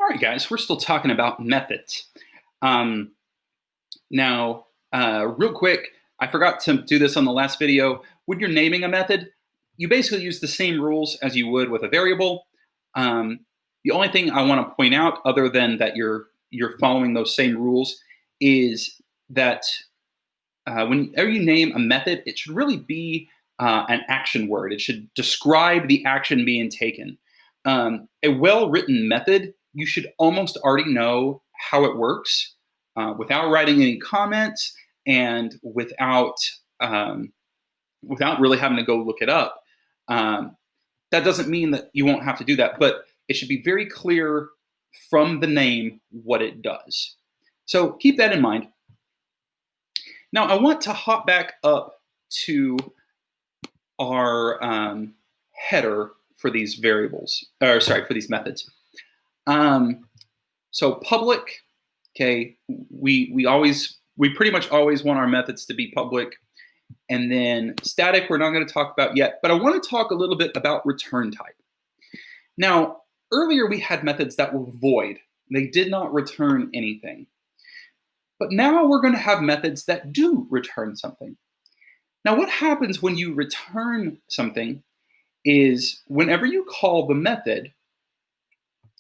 All right, guys, we're still talking about methods. Um, Real quick, I forgot to do this on the last video. When you're naming a method, you basically use the same rules as you would with a variable. Um, the only thing I want to point out, other than that you're following those same rules, is that whenever you name a method, it should really be an action word. It should describe the action being taken. A well-written method, you should almost already know how it works without writing any comments and without really having to go look it up. That doesn't mean that you won't have to do that, but it should be very clear from the name what it does. So keep that in mind. Now I want to hop back up to our header for these variables, or sorry, for these methods. So public, okay, we pretty much always want our methods to be public. And then static, we're not going to talk about yet, but I want to talk a little bit about return type. Now, earlier we had methods that were void. They did not return anything. But now we're going to have methods that do return something. Now, what happens when you return something is whenever you call the method,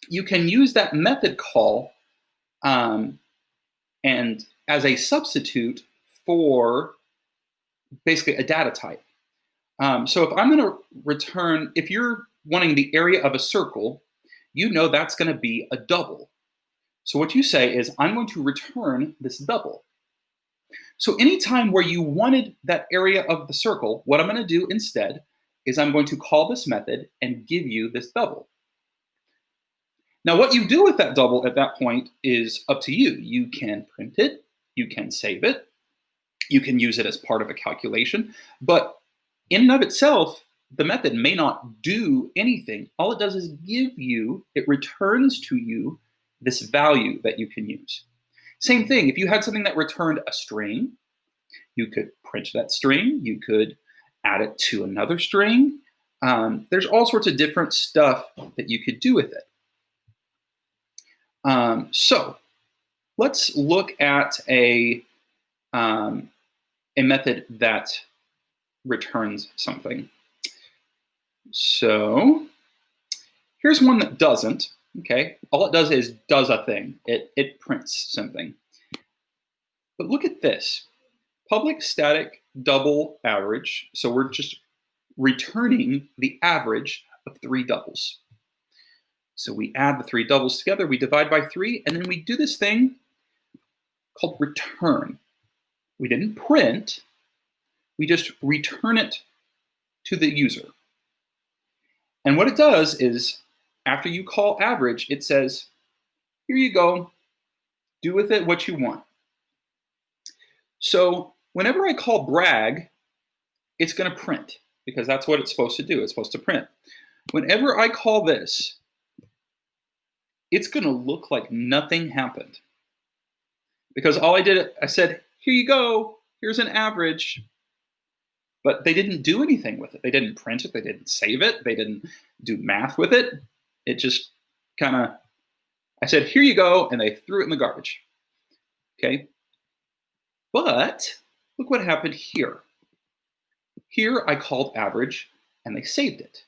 you can use that method call and as a substitute for basically a data type. So if I'm going to return, if you're wanting the area of a circle, you know that's going to be a double. So what you say is, I'm going to return this double. So anytime where you wanted that area of the circle, what I'm going to do instead is I'm going to call this method and give you this double. Now what you do with that double at that point is up to you. You can print it, you can save it, you can use it as part of a calculation, but in and of itself, the method may not do anything. All it does is it returns to you this value that you can use. Same thing, if you had something that returned a string, you could print that string, you could add it to another string. There's all sorts of different stuff that you could do with it. So let's look at a method that returns something. So here's one that doesn't. Okay, all it does is does a thing. It prints something. But look at this. Public static double average. So we're just returning the average of 3 doubles. So we add the 3 doubles together, we divide by 3, and then we do this thing called return. We didn't print, we just return it to the user. And what it does is, after you call average, it says, here you go, do with it what you want. So whenever I call brag, it's going to print, because that's what it's supposed to do. It's supposed to print. Whenever I call this, it's going to look like nothing happened. Because all I did, I said, here you go, here's an average. But they didn't do anything with it. They didn't print it, they didn't save it, they didn't do math with it. It just kind of, I said, here you go, and they threw it in the garbage. Okay? But look what happened here. Here I called average, and they saved it.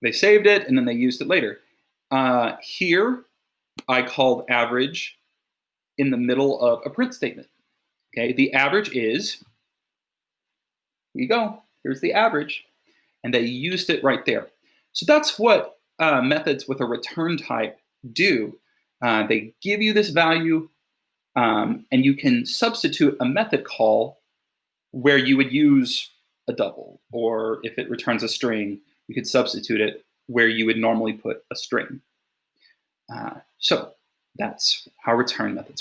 They saved it, and then they used it later. Here I called average in the middle of a print statement. Okay, the average is, here you go, here's the average. And they used it right there. So that's what methods with a return type do. They give you this value, and you can substitute a method call where you would use a double, or if it returns a string, you could substitute it where you would normally put a string. So that's how return methods work.